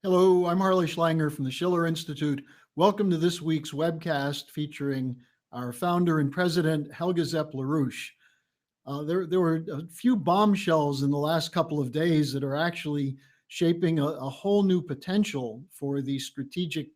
Hello, I'm Harley Schlanger from the Schiller Institute. Welcome to this week's webcast featuring our founder and president, Helga Zepp-LaRouche. There were a few bombshells in the last couple of days that are actually shaping a whole new potential for the strategic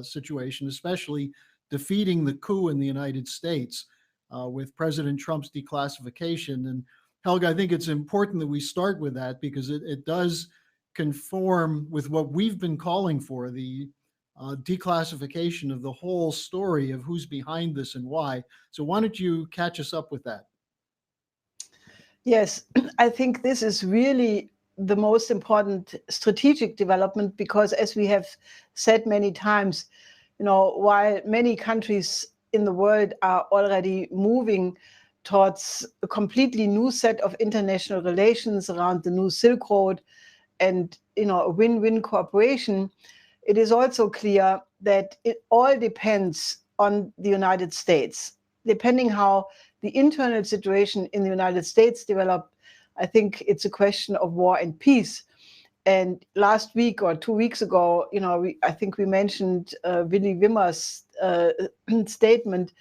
situation, especially defeating the coup in the United States with President Trump's declassification. And Helga, I think it's important that we start with that because it does conform with what we've been calling for, the declassification of the whole story of who's behind this and why. So why don't you catch us up with that? Yes, I think this is really the most important strategic development because, as we have said many times, while many countries in the world are already moving towards a completely new set of international relations around the new Silk Road and a win-win cooperation, it is also clear that it all depends on the United States. Depending how the internal situation in the United States develop, I think it's a question of war and peace. And last week or 2 weeks ago, I think we mentioned Willy Wimmer's statement,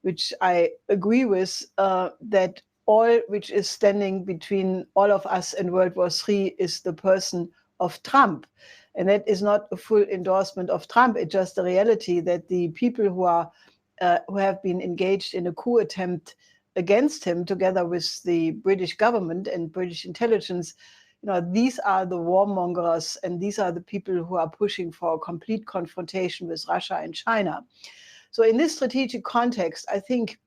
which I agree with, that all which is standing between all of us and World War III is the person of Trump. And that is not a full endorsement of Trump. It's just the reality that the people who have been engaged in a coup attempt against him, together with the British government and British intelligence, these are the warmongers, and these are the people who are pushing for a complete confrontation with Russia and China. So in this strategic context, I think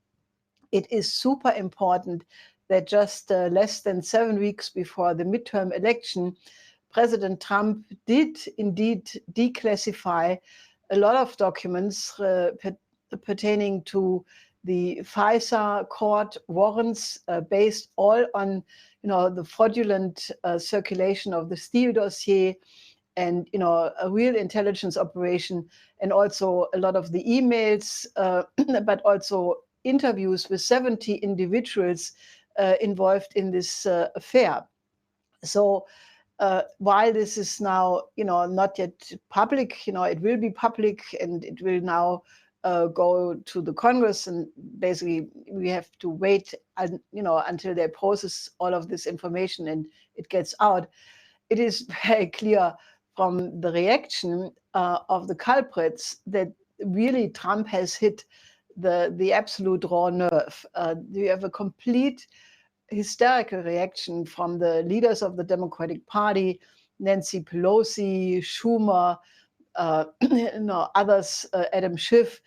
it is super important that just less than 7 weeks before the midterm election, President Trump did indeed declassify a lot of documents pertaining to the FISA court warrants based all on the fraudulent circulation of the Steele dossier and a real intelligence operation, and also a lot of the emails, but also interviews with 70 individuals involved in this affair. So while this is now not yet public, it will be public, and it will now go to the Congress, and basically we have to wait until they process all of this information and it gets out. It is very clear from the reaction of the culprits that really Trump has hit the absolute raw nerve. You have a complete hysterical reaction from the leaders of the Democratic Party, Nancy Pelosi, Schumer, others, Adam Schiff,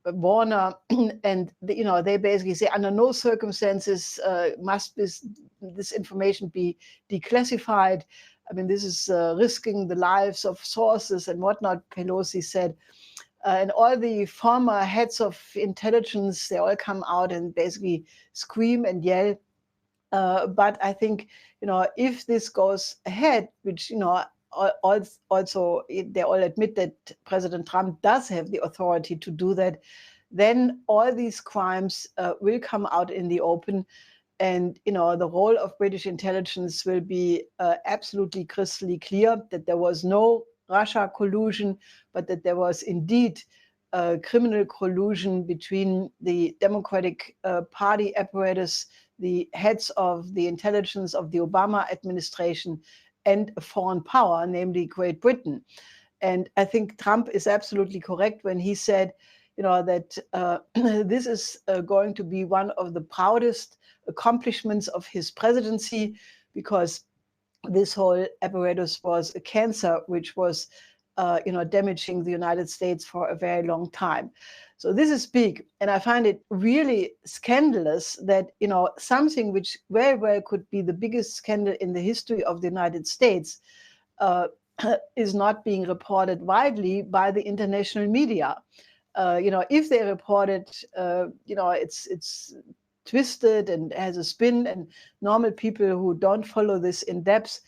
Warner, and they basically say under no circumstances must this information be declassified. I mean, this is risking the lives of sources and whatnot, Pelosi said. And all the former heads of intelligence, they all come out and basically scream and yell. But I think, if this goes ahead, which, also they all admit that President Trump does have the authority to do that, then all these crimes will come out in the open. And, the role of British intelligence will be absolutely crystal clear that there was no Russia collusion, but that there was indeed criminal collusion between the Democratic Party apparatus, the heads of the intelligence of the Obama administration, and a foreign power, namely Great Britain. And I think Trump is absolutely correct when he said, that this is going to be one of the proudest accomplishments of his presidency, because this whole apparatus was a cancer which was, damaging the United States for a very long time. So this is big, and I find it really scandalous that something which very well could be the biggest scandal in the history of the United States is not being reported widely by the international media. If they report it, it's twisted and has a spin, and normal people who don't follow this in depth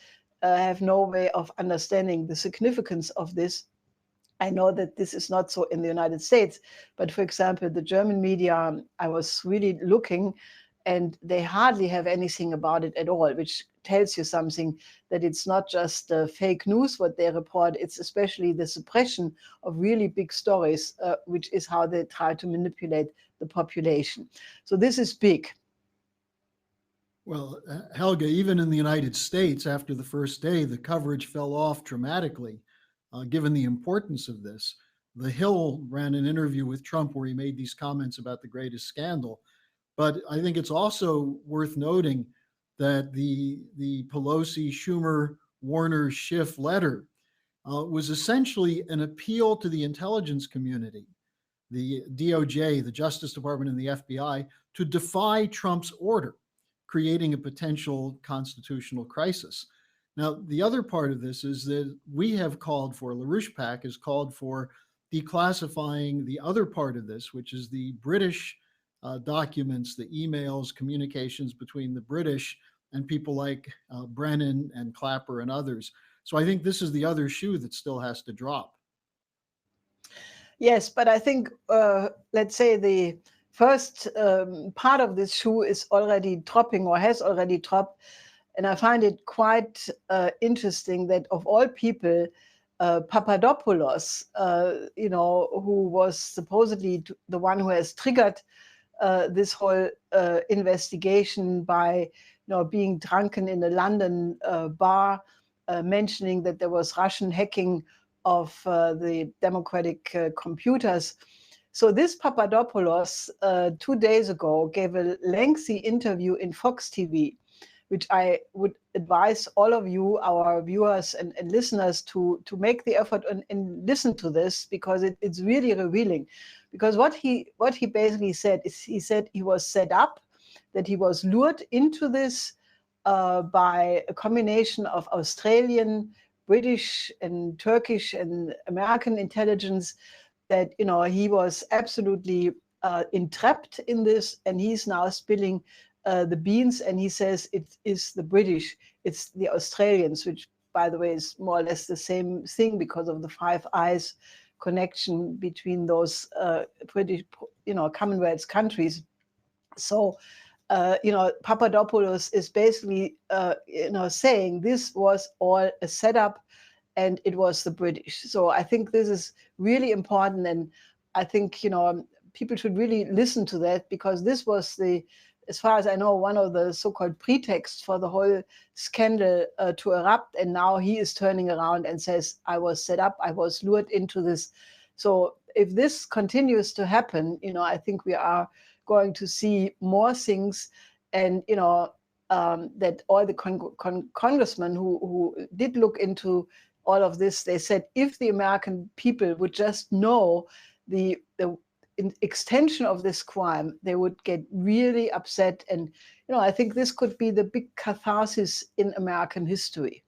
have no way of understanding the significance of this. I know that this is not so in the United States, but for example, the German media, I was really looking, and they hardly have anything about it at all, which tells you something, that it's not just fake news what they report, it's especially the suppression of really big stories, which is how they try to manipulate the population. So this is big. Well, Helga, even in the United States, after the first day, the coverage fell off dramatically, given the importance of this. The Hill ran an interview with Trump where he made these comments about the greatest scandal. But I think it's also worth noting that the Pelosi, Schumer, Warner, Schiff letter was essentially an appeal to the intelligence community, the DOJ, the Justice Department, and the FBI, to defy Trump's order, creating a potential constitutional crisis. Now, the other part of this is that we have called for, LaRouche PAC has called for declassifying the other part of this, which is the British documents, the emails, communications between the British and people like Brennan and Clapper and others. So I think this is the other shoe that still has to drop. Yes, but I think, let's say the first part of this shoe is already dropping or has already dropped. And I find it quite interesting that of all people, Papadopoulos, who was supposedly the one who has triggered this whole investigation by, being drunken in a London bar, mentioning that there was Russian hacking of the democratic computers. So this Papadopoulos 2 days ago gave a lengthy interview in Fox TV, which I would advise all of you, our viewers and listeners, to make the effort and listen to this, because it's really revealing. Because what he basically said is, he said he was set up, that he was lured into this by a combination of Australian, British and Turkish and American intelligence, that he was absolutely entrapped in this, and he's now spilling the beans, and he says it is the British, it's the Australians, which by the way is more or less the same thing because of the Five Eyes connection between those British, Commonwealth countries. So Papadopoulos is basically saying this was all a setup, and it was the British. So I think this is really important, and I think people should really listen to that, because this was as far as I know, one of the so-called pretexts for the whole scandal to erupt. And now he is turning around and says, I was set up, I was lured into this. So if this continues to happen, I think we are going to see more things. And, that all the congressmen who did look into all of this, they said, if the American people would just know the extension of this crime, they would get really upset. And, I think this could be the big catharsis in American history.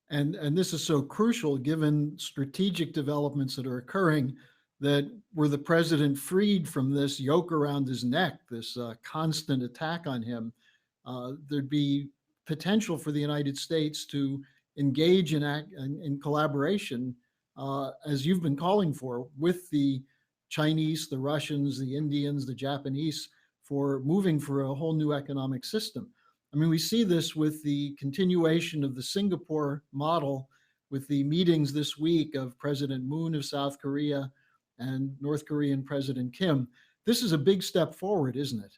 And this is so crucial given strategic developments that are occurring, that were the president freed from this yoke around his neck, this constant attack on him, there'd be potential for the United States to engage in collaboration, as you've been calling for, with the Chinese, the Russians, the Indians, the Japanese, for moving for a whole new economic system. I mean, we see this with the continuation of the Singapore model, with the meetings this week of President Moon of South Korea and North Korean President Kim. This is a big step forward, isn't it?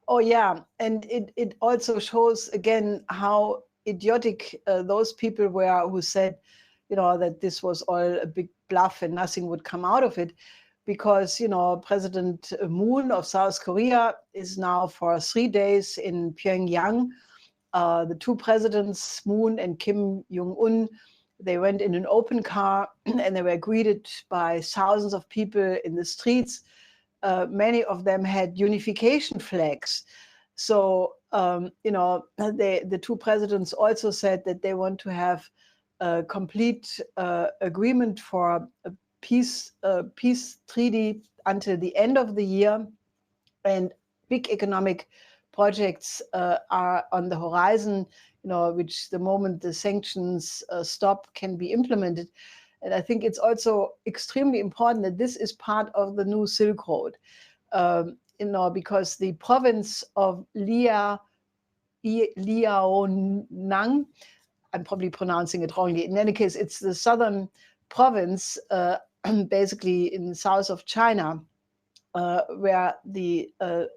Oh, yeah. And it also shows, again, how idiotic those people were who said, that this was all a big bluff and nothing would come out of it. Because, President Moon of South Korea is now for 3 days in Pyongyang. The two presidents, Moon and Kim Jong-un, they went in an open car and they were greeted by thousands of people in the streets. Many of them had unification flags. So, the two presidents also said that they want to have a complete agreement for a peace treaty until the end of the year. And big economic projects are on the horizon, which the moment the sanctions stop can be implemented. And I think it's also extremely important that this is part of the new Silk Road, because the province of Liaoning Liaoning. I'm probably pronouncing it wrongly. In any case, it's the southern province, basically in the south of China, where the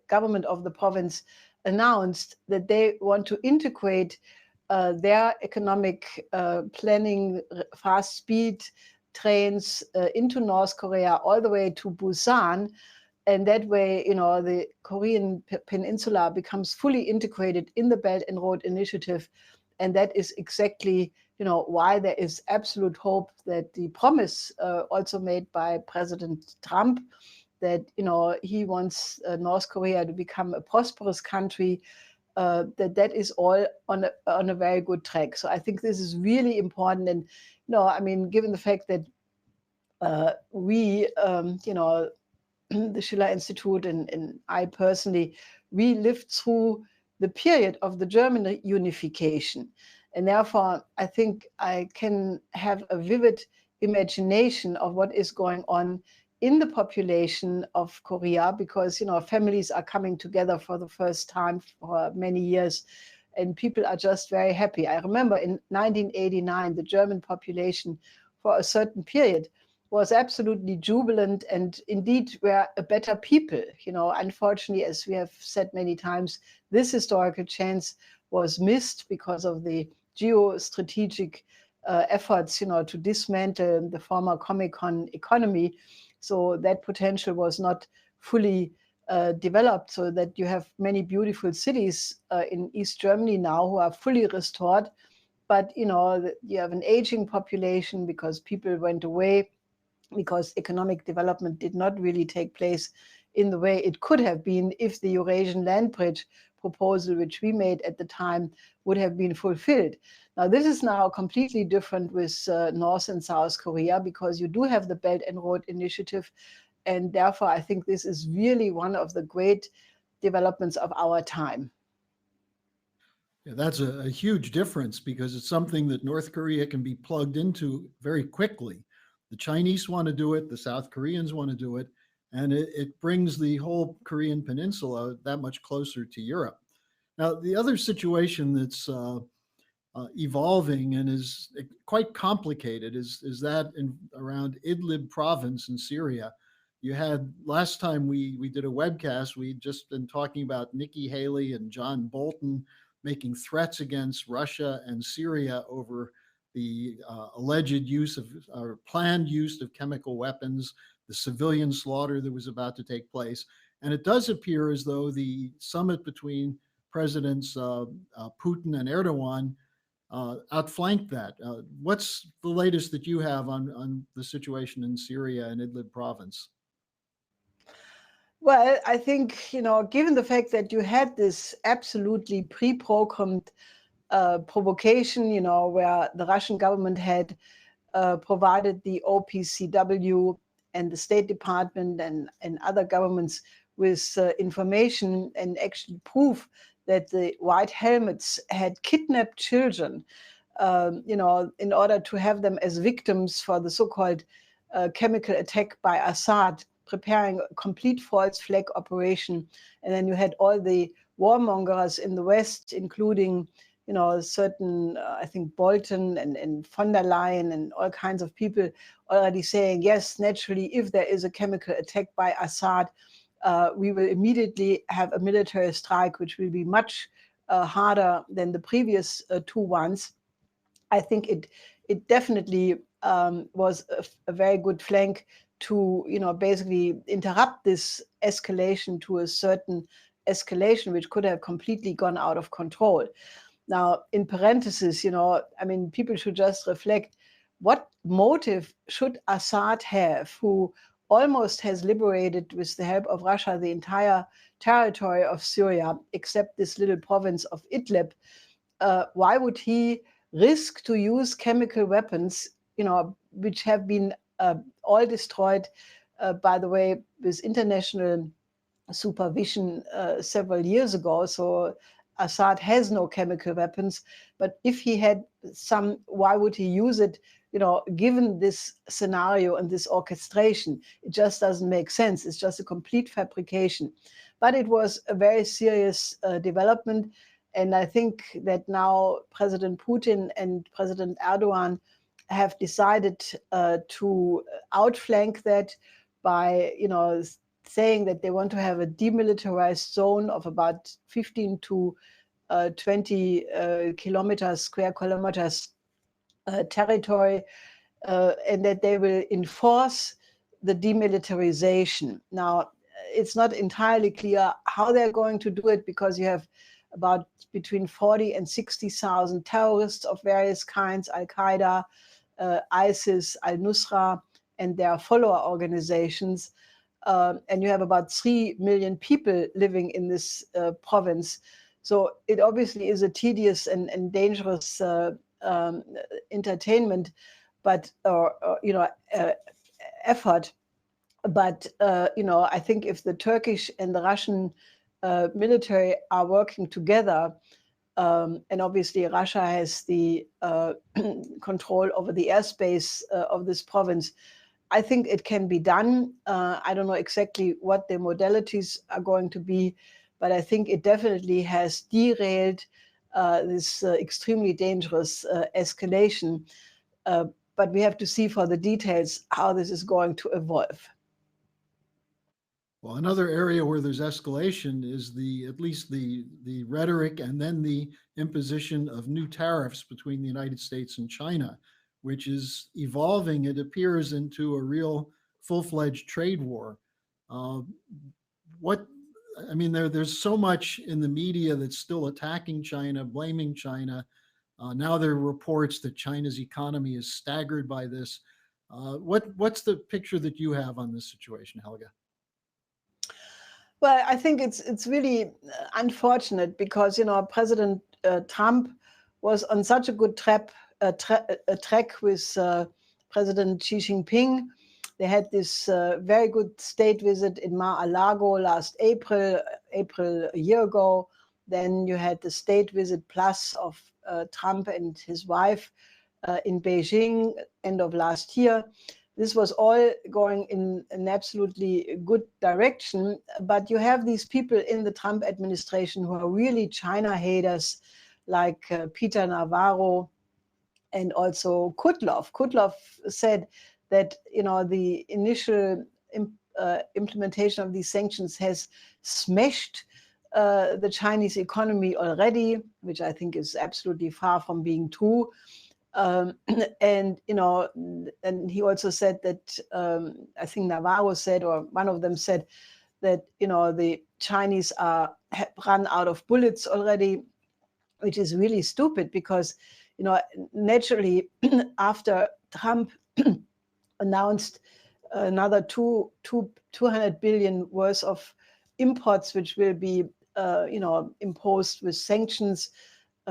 government of the province announced that they want to integrate their economic planning, fast speed trains into North Korea all the way to Busan. And that way, the Korean peninsula becomes fully integrated in the Belt and Road Initiative. And that is exactly, why there is absolute hope that the promise also made by President Trump that, he wants North Korea to become a prosperous country, that is all on a very good track. So I think this is really important. And, given the fact that we, the Schiller Institute and I personally, we lived through the period of the German unification. And therefore, I think I can have a vivid imagination of what is going on in the population of Korea, because, families are coming together for the first time for many years, and people are just very happy. I remember in 1989, the German population for a certain period was absolutely jubilant and indeed were a better people. Unfortunately, as we have said many times, this historical chance was missed because of the geostrategic efforts, to dismantle the former Comecon economy. So that potential was not fully developed, so that you have many beautiful cities in East Germany now who are fully restored. But, you have an aging population because people went away, because economic development did not really take place in the way it could have been if the Eurasian land bridge proposal, which we made at the time, would have been fulfilled. Now, this is now completely different with North and South Korea, because you do have the Belt and Road Initiative. And therefore, I think this is really one of the great developments of our time. Yeah, that's a huge difference, because it's something that North Korea can be plugged into very quickly. The Chinese want to do it, the South Koreans want to do it, and it brings the whole Korean peninsula that much closer to Europe. Now, the other situation that's evolving and is quite complicated is that around Idlib province in Syria. You had, last time we did a webcast, we'd just been talking about Nikki Haley and John Bolton making threats against Russia and Syria over the alleged use of, or planned use of, chemical weapons, the civilian slaughter that was about to take place. And it does appear as though the summit between Presidents Putin and Erdogan outflanked that. What's the latest that you have on the situation in Syria and Idlib province? Well, I think, given the fact that you had this absolutely pre-programmed provocation, where the Russian government had provided the OPCW and the State Department and other governments with information and actually proof that the white helmets had kidnapped children, in order to have them as victims for the so-called chemical attack by Assad, preparing a complete false flag operation. And then you had all the warmongers in the West, including, certain, I think, Bolton and von der Leyen and all kinds of people already saying, yes, naturally, if there is a chemical attack by Assad, we will immediately have a military strike, which will be much harder than the previous two ones. I think it definitely was a very good flank to, basically interrupt this escalation to a certain escalation, which could have completely gone out of control. Now, in parentheses, people should just reflect, what motive should Assad have, who almost has liberated, with the help of Russia, the entire territory of Syria, except this little province of Idlib? Why would he risk to use chemical weapons, which have been all destroyed, by the way, with international supervision several years ago? So Assad has no chemical weapons, but if he had some, why would he use it? Given this scenario and this orchestration, it just doesn't make sense. It's just a complete fabrication. But it was a very serious development. And I think that now President Putin and President Erdogan have decided to outflank that by, saying that they want to have a demilitarized zone of about 15 to 20 square kilometers territory, and that they will enforce the demilitarization. Now, it's not entirely clear how they're going to do it, because you have about between 40 and 60,000 terrorists of various kinds, Al-Qaeda, ISIS, Al-Nusra, and their follower organizations. And you have about 3 million people living in this province. So it obviously is a tedious and dangerous entertainment, but effort. But I think if the Turkish and the Russian military are working together, and obviously Russia has the control over the airspace of this province, I think it can be done. I don't know exactly what the modalities are going to be, but I think it definitely has derailed this extremely dangerous escalation. But we have to see for the details how this is going to evolve. Well, another area where there's escalation is at least the rhetoric and then the imposition of new tariffs between the United States and China, which is evolving, it appears, into a real full-fledged trade war. There's so much in the media that's still attacking China, blaming China. Now there are reports that China's economy is staggered by this. What's the picture that you have on this situation, Helga? Well, I think it's really unfortunate, because President Trump was on such a good track with President Xi Jinping. They had this very good state visit in Mar-a-Lago last April a year ago. Then you had the state visit plus of Trump and his wife in Beijing end of last year. This was all going in an absolutely good direction, but you have these people in the Trump administration who are really China haters, like Peter Navarro and also Kudlow. Kudlow said that the initial implementation of these sanctions has smashed the Chinese economy already, which I think is absolutely far from being true. And he also said that I think Navarro said, or one of them said, that the Chinese have run out of bullets already, which is really stupid, because naturally after Trump announced another 200 billion worth of imports, which will be imposed with sanctions.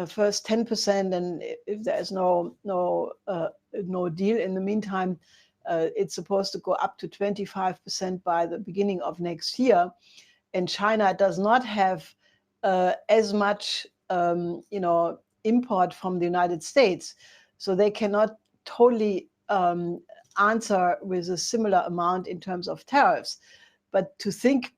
First 10%, and if there is no deal in the meantime, it's supposed to go up to 25% by the beginning of next year. And China does not have as much import from the United States, so they cannot totally answer with a similar amount in terms of tariffs. But to think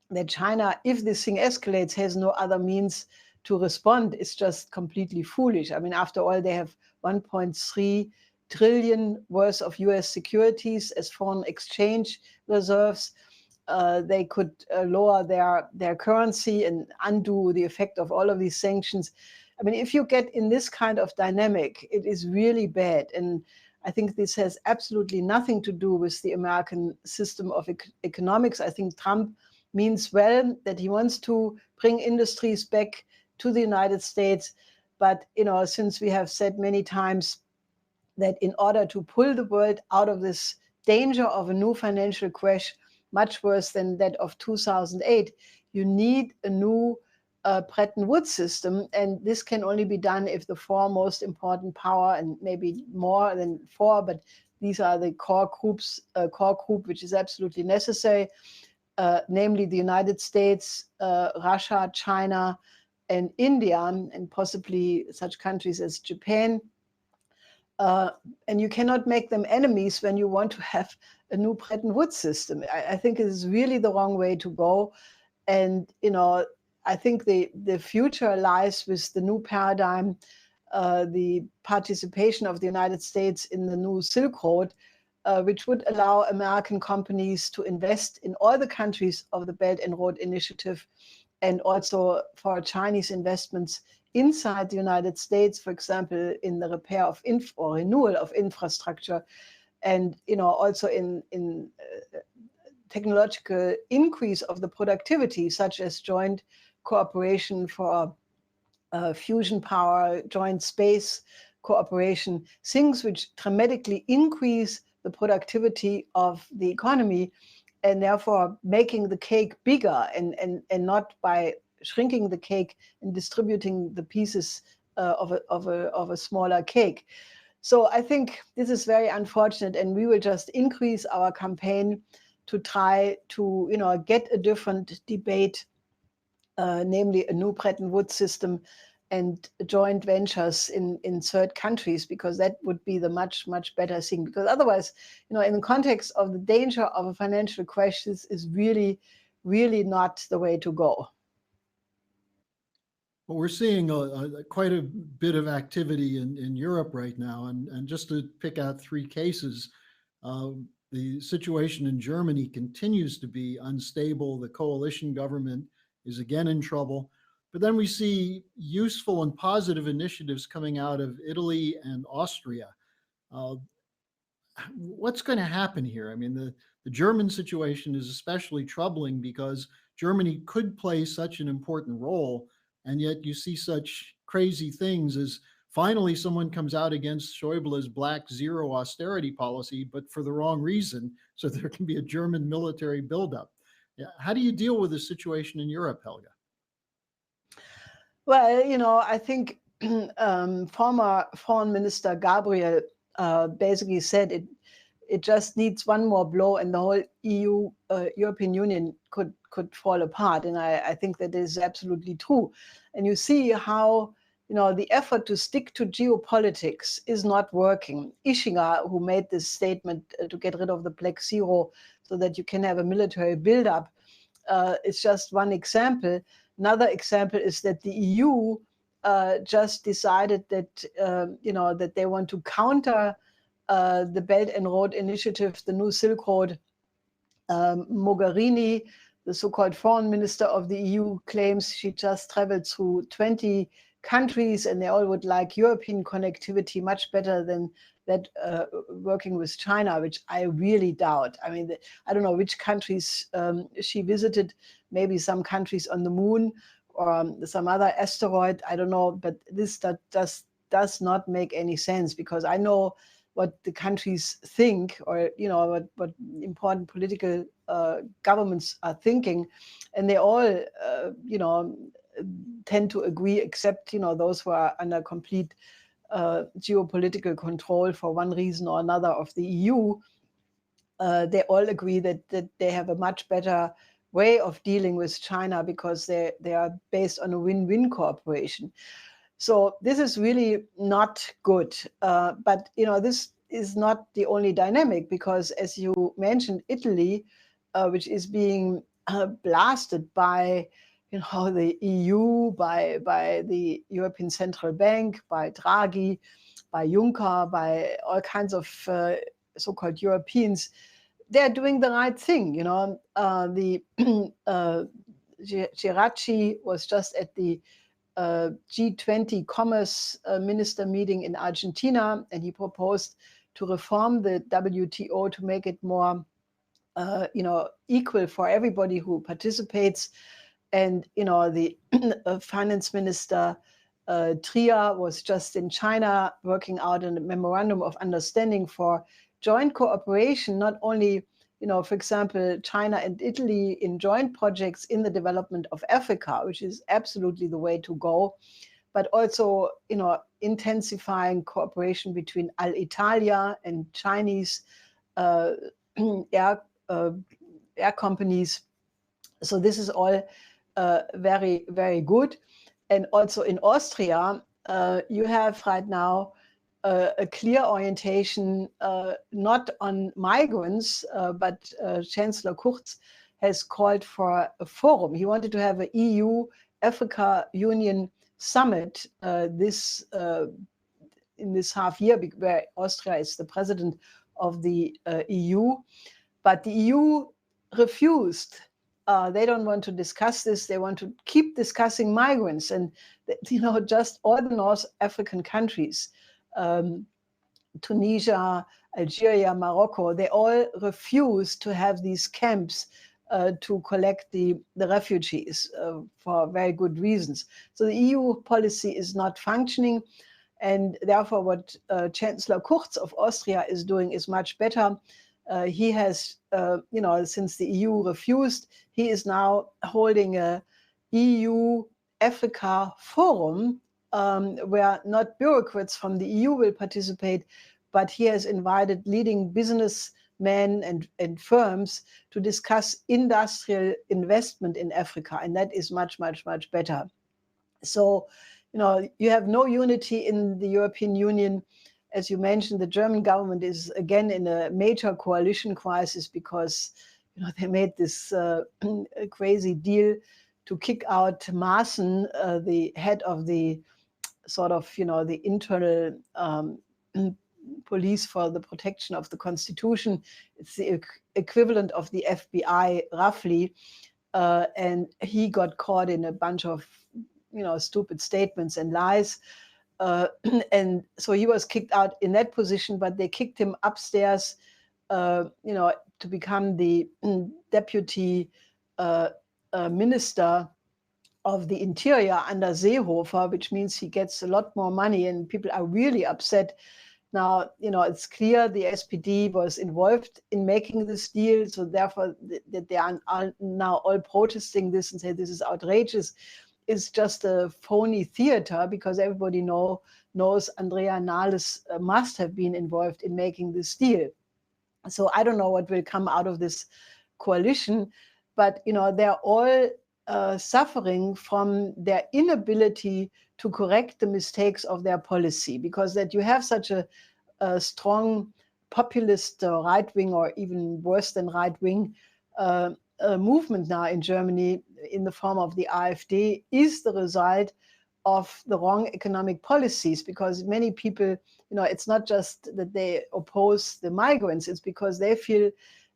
that China, if this thing escalates, has no other means to respond is just completely foolish. I mean, after all, they have 1.3 trillion worth of U.S. securities as foreign exchange reserves. They could lower their currency and undo the effect of all of these sanctions. I mean, if you get in this kind of dynamic, it is really bad. And I think this has absolutely nothing to do with the American system of economics. I think Trump means well, that he wants to bring industries back to the United States. But, since we have said many times that in order to pull the world out of this danger of a new financial crash, much worse than that of 2008, you need a new Bretton Woods system. And this can only be done if the four most important power, and maybe more than four, but these are the core group, which is absolutely necessary, namely the United States, Russia, China, and India, and possibly such countries as Japan. And you cannot make them enemies when you want to have a new Bretton Woods system. I think it is really the wrong way to go. And, I think the future lies with the new paradigm, the participation of the United States in the new Silk Road, which would allow American companies to invest in all the countries of the Belt and Road Initiative, and also for Chinese investments inside the United States, for example, in the repair of or renewal of infrastructure, and also in technological increase of the productivity, such as joint cooperation for fusion power, joint space cooperation, things which dramatically increase the productivity of the economy, and therefore making the cake bigger, and not by shrinking the cake and distributing the pieces of a smaller cake. So I think this is very unfortunate, and we will just increase our campaign to try to get a different debate, namely a new Bretton Woods system and joint ventures in third countries, because that would be the much better thing. Because otherwise, in the context of the danger of a financial crisis, is really not the way to go. Well, we're seeing quite a bit of activity in Europe right now, and just to pick out three cases, the situation in Germany continues to be unstable. The coalition government is again in trouble. But then we see useful and positive initiatives coming out of Italy and Austria. What's going to happen here? I mean, the German situation is especially troubling because Germany could play such an important role, and yet you see such crazy things as finally someone comes out against Schäuble's black zero austerity policy, but for the wrong reason, so there can be a German military buildup. Yeah. How do you deal with the situation in Europe, Helga? Well, I think former Foreign Minister Gabriel basically said it just needs one more blow and the whole European Union could fall apart. And I think that is absolutely true. And you see how the effort to stick to geopolitics is not working. Ischinger, who made this statement to get rid of the Black Zero so that you can have a military buildup, is just one example. Another example is that the EU just decided that that they want to counter the Belt and Road Initiative, the new Silk Road. Mogherini, the so-called foreign minister of the EU, claims she just traveled through 20 countries and they all would like European connectivity much better than that working with China, which I really doubt. I mean, I don't know which countries she visited, maybe some countries on the moon or some other asteroid, I don't know, but this does not make any sense, because I know what the countries think, or what important political governments are thinking, and they all tend to agree, except those who are under complete geopolitical control for one reason or another of the EU. They all agree that they have a much better way of dealing with China because they are based on a win-win cooperation. So this is really not good. But this is not the only dynamic, because as you mentioned, Italy, which is being blasted by the EU, by the European Central Bank, by Draghi, by Juncker, by all kinds of so-called Europeans, they're doing the right thing. The Geraci was just at the G20 commerce minister meeting in Argentina, and he proposed to reform the WTO to make it more equal for everybody who participates. And the finance minister Trier was just in China working out a memorandum of understanding for joint cooperation, not only for example, China and Italy in joint projects in the development of Africa, which is absolutely the way to go, but also intensifying cooperation between Alitalia and Chinese air companies. So this is all very, very good. And also in Austria, you have right now a clear orientation, not on migrants, but Chancellor Kurz has called for a forum. He wanted to have an EU-Africa Union summit in this half year, where Austria is the president of the EU. But the EU refused. They don't want to discuss this. They want to keep discussing migrants. And, just all the North African countries, Tunisia, Algeria, Morocco, they all refuse to have these camps to collect the refugees for very good reasons. So the EU policy is not functioning. And therefore, what Chancellor Kurz of Austria is doing is much better. He has, since the EU refused, he is now holding a EU-Africa forum where not bureaucrats from the EU will participate, but he has invited leading businessmen and firms to discuss industrial investment in Africa. And that is much, much, much better. So, you have no unity in the European Union. As you mentioned, the German government is again in a major coalition crisis because, they made this crazy deal to kick out Maaßen, the head of the the internal police for the protection of the constitution. It's the equivalent of the FBI, roughly. And he got caught in a bunch of stupid statements and lies. And so he was kicked out in that position, but they kicked him upstairs, to become the deputy minister of the interior under Seehofer, which means he gets a lot more money, and people are really upset. Now, it's clear the SPD was involved in making this deal, so therefore that they are now all protesting this and say this is outrageous. Is just a phony theater, because everybody knows Andrea Nahles must have been involved in making this deal. So I don't know what will come out of this coalition, but they're all suffering from their inability to correct the mistakes of their policy, because that you have such a strong populist right wing, or even worse than right wing, movement now in Germany in the form of the AfD is the result of the wrong economic policies, because many people, it's not just that they oppose the migrants, it's because they feel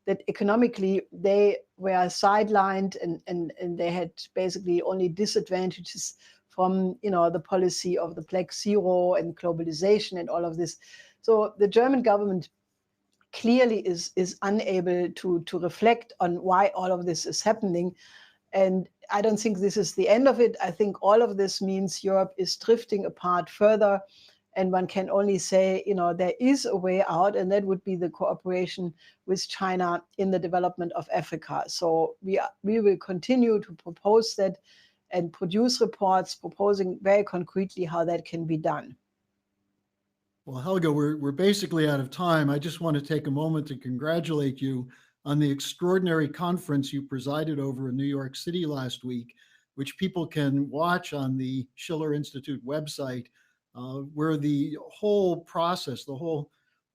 that economically they were sidelined and they had basically only disadvantages from, the policy of the Black Zero and globalization and all of this. So the German government clearly is unable to reflect on why all of this is happening. And I don't think this is the end of it. I think all of this means Europe is drifting apart further. And one can only say, there is a way out, and that would be the cooperation with China in the development of Africa. So we will continue to propose that and produce reports proposing very concretely how that can be done. Well, Helga, we're basically out of time. I just want to take a moment to congratulate you on the extraordinary conference you presided over in New York City last week, which people can watch on the Schiller Institute website, where the whole process, the whole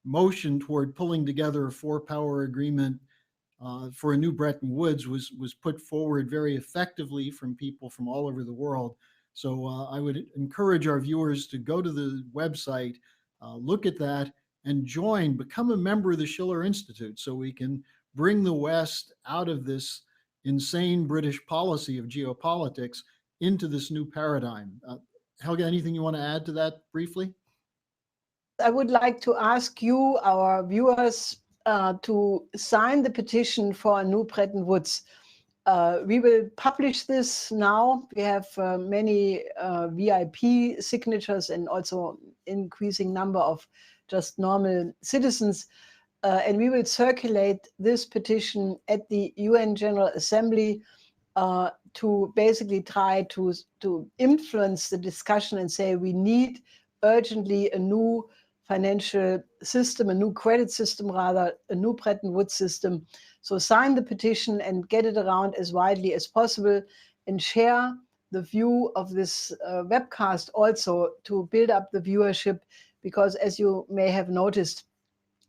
motion toward pulling together a four-power agreement for a new Bretton Woods was put forward very effectively from people from all over the world. So I would encourage our viewers to go to the website, look at that, and become a member of the Schiller Institute, so we can bring the West out of this insane British policy of geopolitics into this new paradigm. Helga, anything you want to add to that briefly? I would like to ask you, our viewers, to sign the petition for a new Bretton Woods. We will publish this now. We have many VIP signatures and also increasing number of just normal citizens. And we will circulate this petition at the UN General Assembly to basically try to influence the discussion and say we need urgently a new financial system, a new credit system rather, a new Bretton Woods system. So sign the petition and get it around as widely as possible, and share the view of this webcast also to build up the viewership, because as you may have noticed,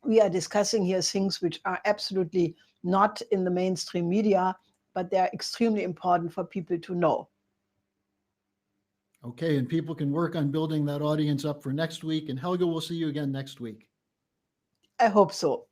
we are discussing here things which are absolutely not in the mainstream media, but they're extremely important for people to know. Okay, and people can work on building that audience up for next week. And Helga, we'll see you again next week. I hope so.